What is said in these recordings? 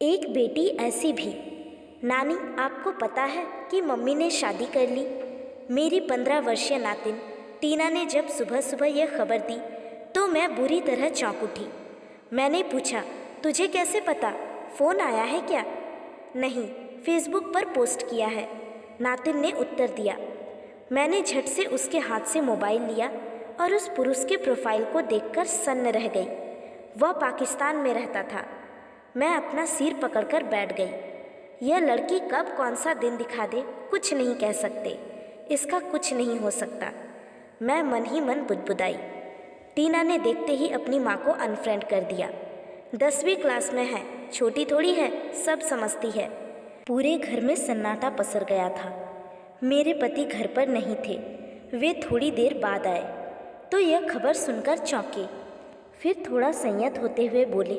एक बेटी ऐसी भी। नानी, आपको पता है कि मम्मी ने शादी कर ली। मेरी 15 वर्षीय नातिन टीना ने जब सुबह सुबह यह खबर दी तो मैं बुरी तरह चौंक उठी। मैंने पूछा, तुझे कैसे पता? फ़ोन आया है क्या? नहीं, फेसबुक पर पोस्ट किया है, नातिन ने उत्तर दिया। मैंने झट से उसके हाथ से मोबाइल लिया और उस पुरुष के प्रोफाइल को देखकर सन्न रह गई। वह पाकिस्तान में रहता था। मैं अपना सिर पकड़कर बैठ गई। यह लड़की कब कौन सा दिन दिखा दे कुछ नहीं कह सकते। इसका कुछ नहीं हो सकता। मैं मन ही मन बुदबुदाई। टीना ने देखते ही अपनी माँ को अनफ्रेंड कर दिया। 10वीं क्लास में है, छोटी थोड़ी है, सब समझती है। पूरे घर में सन्नाटा पसर गया था। मेरे पति घर पर नहीं थे। वे थोड़ी देर बाद आए तो यह खबर सुनकर चौंके। फिर थोड़ा संयत होते हुए बोले,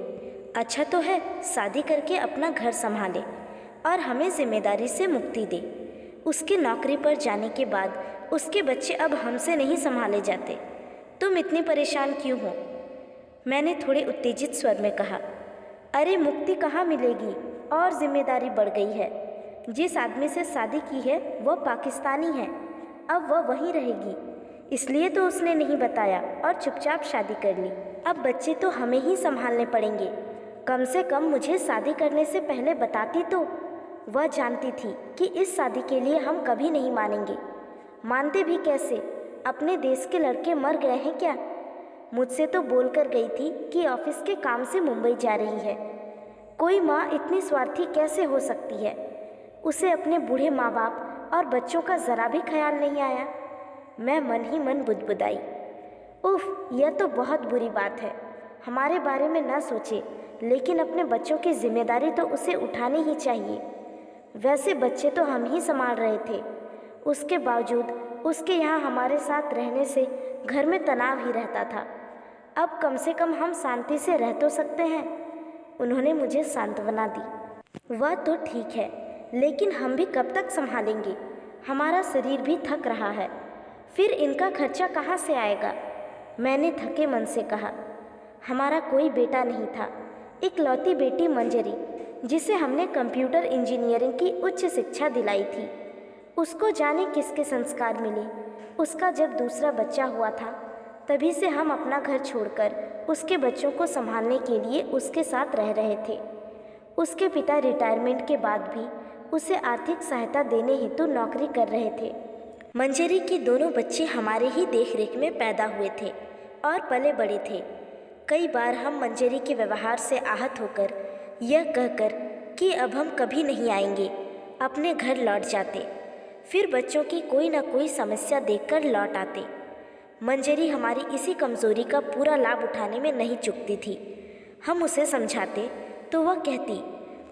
अच्छा तो है, शादी करके अपना घर संभाले और हमें जिम्मेदारी से मुक्ति दे। उसकी नौकरी पर जाने के बाद उसके बच्चे अब हमसे नहीं संभाले जाते। तुम इतनी परेशान क्यों हो? मैंने थोड़े उत्तेजित स्वर में कहा, अरे मुक्ति कहाँ मिलेगी, और जिम्मेदारी बढ़ गई है। जिस आदमी से शादी की है वह पाकिस्तानी है, अब वह वहीं रहेगी, इसलिए तो उसने नहीं बताया और चुपचाप शादी कर ली। अब बच्चे तो हमें ही संभालने पड़ेंगे। कम से कम मुझे शादी करने से पहले बताती तो। वह जानती थी कि इस शादी के लिए हम कभी नहीं मानेंगे। मानते भी कैसे? अपने देश के लड़के मर गए हैं क्या? मुझसे तो बोलकर गई थी कि ऑफिस के काम से मुंबई जा रही है। कोई माँ इतनी स्वार्थी कैसे हो सकती है? उसे अपने बूढ़े माँ बाप और बच्चों का ज़रा भी ख्याल नहीं आया। मैं मन ही मन बुदबुदाई, उफ, यह तो बहुत बुरी बात है। हमारे बारे में ना सोचे, लेकिन अपने बच्चों की जिम्मेदारी तो उसे उठानी ही चाहिए। वैसे बच्चे तो हम ही संभाल रहे थे। उसके बावजूद उसके यहाँ हमारे साथ रहने से घर में तनाव ही रहता था। अब कम से कम हम शांति से रह तो सकते हैं। उन्होंने मुझे सांत्वना दी। वह तो ठीक है, लेकिन हम भी कब तक संभालेंगे? हमारा शरीर भी थक रहा है। फिर इनका खर्चा कहाँ से आएगा? मैंने थके मन से कहा। हमारा कोई बेटा नहीं था, इकलौती बेटी मंजरी, जिसे हमने कंप्यूटर इंजीनियरिंग की उच्च शिक्षा दिलाई थी। उसको जाने किसके संस्कार मिले। उसका जब दूसरा बच्चा हुआ था तभी से हम अपना घर छोड़कर उसके बच्चों को संभालने के लिए उसके साथ रह रहे थे। उसके पिता रिटायरमेंट के बाद भी उसे आर्थिक सहायता देने हेतु नौकरी कर रहे थे। मंजरी के दोनों बच्चे हमारे ही देखरेख में पैदा हुए थे और पले बड़े थे। कई बार हम मंजरी के व्यवहार से आहत होकर यह कहकर कि अब हम कभी नहीं आएंगे, अपने घर लौट जाते। फिर बच्चों की कोई न कोई समस्या देखकर लौट आते। मंजरी हमारी इसी कमज़ोरी का पूरा लाभ उठाने में नहीं चूकती थी। हम उसे समझाते तो वह कहती,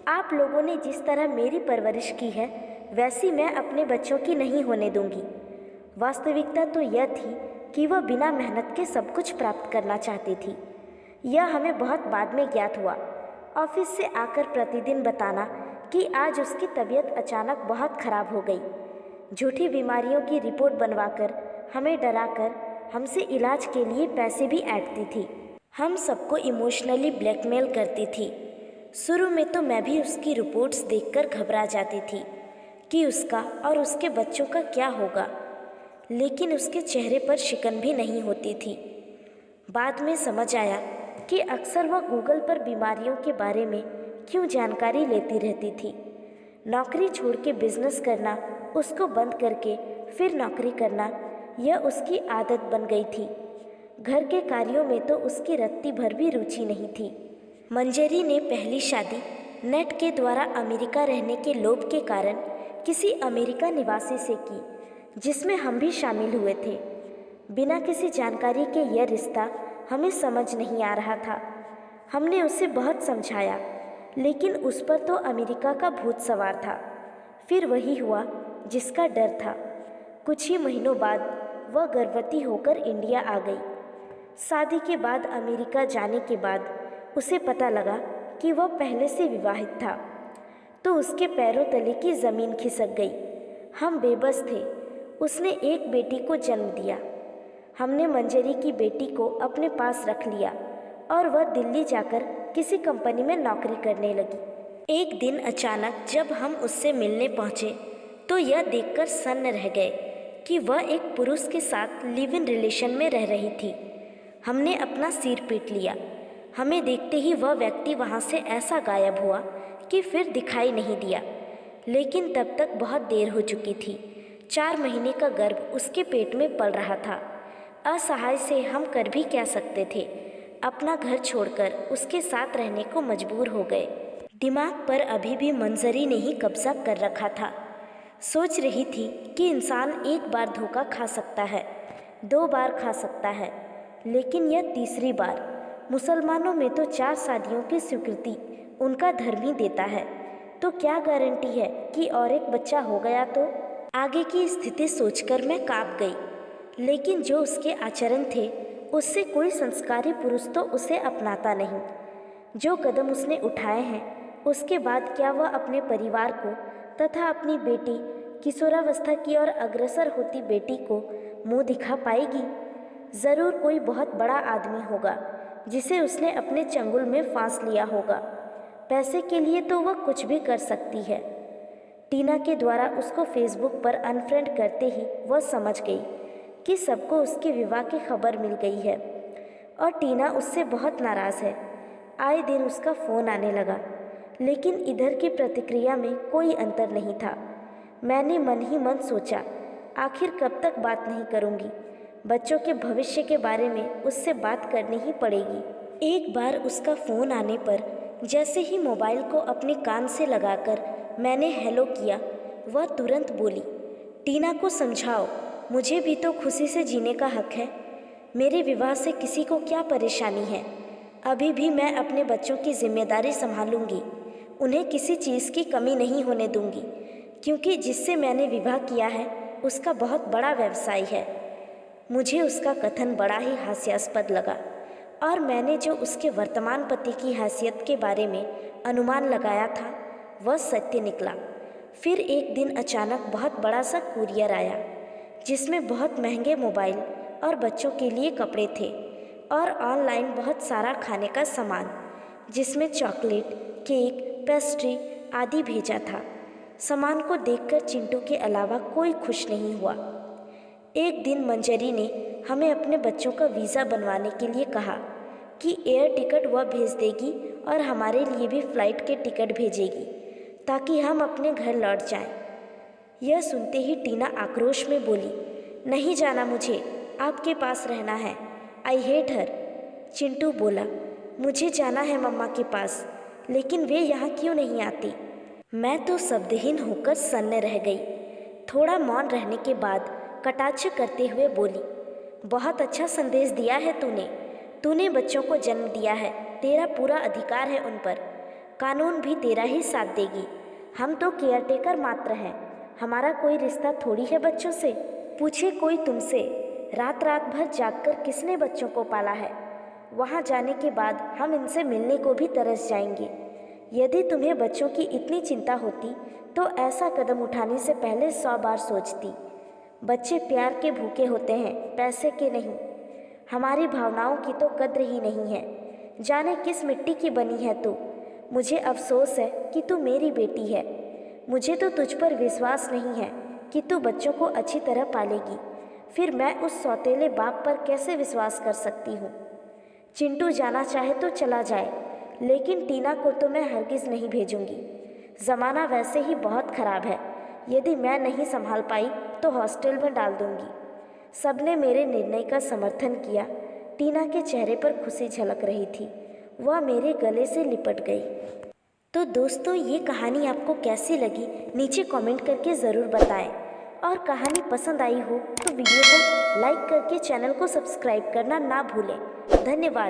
आप लोगों ने जिस तरह मेरी परवरिश की है वैसी मैं अपने बच्चों की नहीं होने दूंगी। वास्तविकता तो यह थी कि वह बिना मेहनत के सब कुछ प्राप्त करना चाहती थी। यह हमें बहुत बाद में ज्ञात हुआ। ऑफिस से आकर प्रतिदिन बताना कि आज उसकी तबीयत अचानक बहुत खराब हो गई। झूठी बीमारियों की रिपोर्ट बनवाकर हमें डराकर हमसे इलाज के लिए पैसे भी ऐंठती थी। हम सबको इमोशनली ब्लैकमेल करती थी। शुरू में तो मैं भी उसकी रिपोर्ट्स देखकर घबरा जाती थी कि उसका और उसके बच्चों का क्या होगा, लेकिन उसके चेहरे पर शिकन भी नहीं होती थी। बाद में समझ आया कि अक्सर वह गूगल पर बीमारियों के बारे में क्यों जानकारी लेती रहती थी। नौकरी छोड़ के बिजनेस करना, उसको बंद करके फिर नौकरी करना, यह उसकी आदत बन गई थी। घर के कार्यों में तो उसकी रत्ती भर भी रुचि नहीं थी। मंजरी ने पहली शादी नेट के द्वारा अमेरिका रहने के लोभ के कारण किसी अमेरिका निवासी से की, जिसमें हम भी शामिल हुए थे। बिना किसी जानकारी के यह रिश्ता हमें समझ नहीं आ रहा था। हमने उसे बहुत समझाया, लेकिन उस पर तो अमेरिका का भूत सवार था। फिर वही हुआ जिसका डर था। कुछ ही महीनों बाद वह गर्भवती होकर इंडिया आ गई। शादी के बाद अमेरिका जाने के बाद उसे पता लगा कि वह पहले से विवाहित था, तो उसके पैरों तले की ज़मीन खिसक गई। हम बेबस थे। उसने एक बेटी को जन्म दिया। हमने मंजरी की बेटी को अपने पास रख लिया और वह दिल्ली जाकर किसी कंपनी में नौकरी करने लगी। एक दिन अचानक जब हम उससे मिलने पहुंचे तो यह देखकर सन्न रह गए कि वह एक पुरुष के साथ लिव इन रिलेशन में रह रही थी। हमने अपना सिर पीट लिया। हमें देखते ही वह व्यक्ति वहां से ऐसा गायब हुआ कि फिर दिखाई नहीं दिया। लेकिन तब तक बहुत देर हो चुकी थी। 4 महीने का गर्भ उसके पेट में पल रहा था। असहाय से हम कर भी क्या सकते थे। अपना घर छोड़कर उसके साथ रहने को मजबूर हो गए। दिमाग पर अभी भी मंजरी ने ही कब्जा कर रखा था। सोच रही थी कि इंसान एक बार धोखा खा सकता है, 2 बार खा सकता है, लेकिन यह तीसरी बार। मुसलमानों में तो 4 शादियों की स्वीकृति उनका धर्म ही देता है, तो क्या गारंटी है कि और एक बच्चा हो गया तो। आगे की स्थिति सोचकर मैं कांप गई। लेकिन जो उसके आचरण थे उससे कोई संस्कारी पुरुष तो उसे अपनाता नहीं। जो कदम उसने उठाए हैं उसके बाद क्या वह अपने परिवार को तथा अपनी बेटी किशोरावस्था की ओर अग्रसर होती बेटी को मुंह दिखा पाएगी। ज़रूर कोई बहुत बड़ा आदमी होगा जिसे उसने अपने चंगुल में फांस लिया होगा। पैसे के लिए तो वह कुछ भी कर सकती है। टीना के द्वारा उसको फेसबुक पर अनफ्रेंड करते ही वह समझ गई कि सबको उसके विवाह की खबर मिल गई है और टीना उससे बहुत नाराज़ है। आए दिन उसका फ़ोन आने लगा, लेकिन इधर की प्रतिक्रिया में कोई अंतर नहीं था। मैंने मन ही मन सोचा, आखिर कब तक बात नहीं करूँगी। बच्चों के भविष्य के बारे में उससे बात करनी ही पड़ेगी। एक बार उसका फ़ोन आने पर जैसे ही मोबाइल को अपने कान से लगाकर मैंने हेलो किया, वह तुरंत बोली, टीना को समझाओ, मुझे भी तो खुशी से जीने का हक है। मेरे विवाह से किसी को क्या परेशानी है। अभी भी मैं अपने बच्चों की जिम्मेदारी संभालूंगी। उन्हें किसी चीज़ की कमी नहीं होने दूंगी, क्योंकि जिससे मैंने विवाह किया है उसका बहुत बड़ा व्यवसाय है। मुझे उसका कथन बड़ा ही हास्यास्पद लगा और मैंने जो उसके वर्तमान पति की हैसियत के बारे में अनुमान लगाया था वह सत्य निकला। फिर एक दिन अचानक बहुत बड़ा सा कुरियर आया जिसमें बहुत महंगे मोबाइल और बच्चों के लिए कपड़े थे और ऑनलाइन बहुत सारा खाने का सामान, जिसमें चॉकलेट, केक, पेस्ट्री आदि भेजा था। सामान को देखकर चिंटू के अलावा कोई खुश नहीं हुआ। एक दिन मंजरी ने हमें अपने बच्चों का वीज़ा बनवाने के लिए कहा कि एयर टिकट वह भेज देगी और हमारे लिए भी फ़्लाइट के टिकट भेजेगी ताकि हम अपने घर लौट जाएं। यह सुनते ही टीना आक्रोश में बोली, नहीं जाना मुझे, आपके पास रहना है। I hate her. चिंटू बोला, मुझे जाना है मम्मा के पास, लेकिन वे यहाँ क्यों नहीं आती। मैं तो शब्दहीन होकर सन्न रह गई। थोड़ा मौन रहने के बाद कटाक्ष करते हुए बोली, बहुत अच्छा संदेश दिया है तूने बच्चों को जन्म दिया है, तेरा पूरा अधिकार है उन पर। कानून भी तेरा ही साथ देगी। हम तो केयरटेकर मात्र हैं, हमारा कोई रिश्ता थोड़ी है बच्चों से। पूछे कोई तुमसे, रात रात भर जागकर किसने बच्चों को पाला है। वहाँ जाने के बाद हम इनसे मिलने को भी तरस जाएंगे। यदि तुम्हें बच्चों की इतनी चिंता होती तो ऐसा कदम उठाने से पहले 100 बार सोचती। बच्चे प्यार के भूखे होते हैं, पैसे के नहीं। हमारी भावनाओं की तो कद्र ही नहीं है। जाने किस मिट्टी की बनी है तू। मुझे अफसोस है कि तू मेरी बेटी है। मुझे तो तुझ पर विश्वास नहीं है कि तू बच्चों को अच्छी तरह पालेगी। फिर मैं उस सौतेले बाप पर कैसे विश्वास कर सकती हूँ। चिंटू जाना चाहे तो चला जाए, लेकिन टीना को तो मैं हरगिज़ नहीं भेजूंगी। ज़माना वैसे ही बहुत ख़राब है। यदि मैं नहीं संभाल पाई तो हॉस्टल में डाल दूंगी। सबने मेरे निर्णय का समर्थन किया। टीना के चेहरे पर खुशी झलक रही थी। वह मेरे गले से लिपट गई। तो दोस्तों, ये कहानी आपको कैसी लगी नीचे कमेंट करके ज़रूर बताएं। और कहानी पसंद आई हो तो वीडियो को लाइक करके चैनल को सब्सक्राइब करना ना भूलें। धन्यवाद।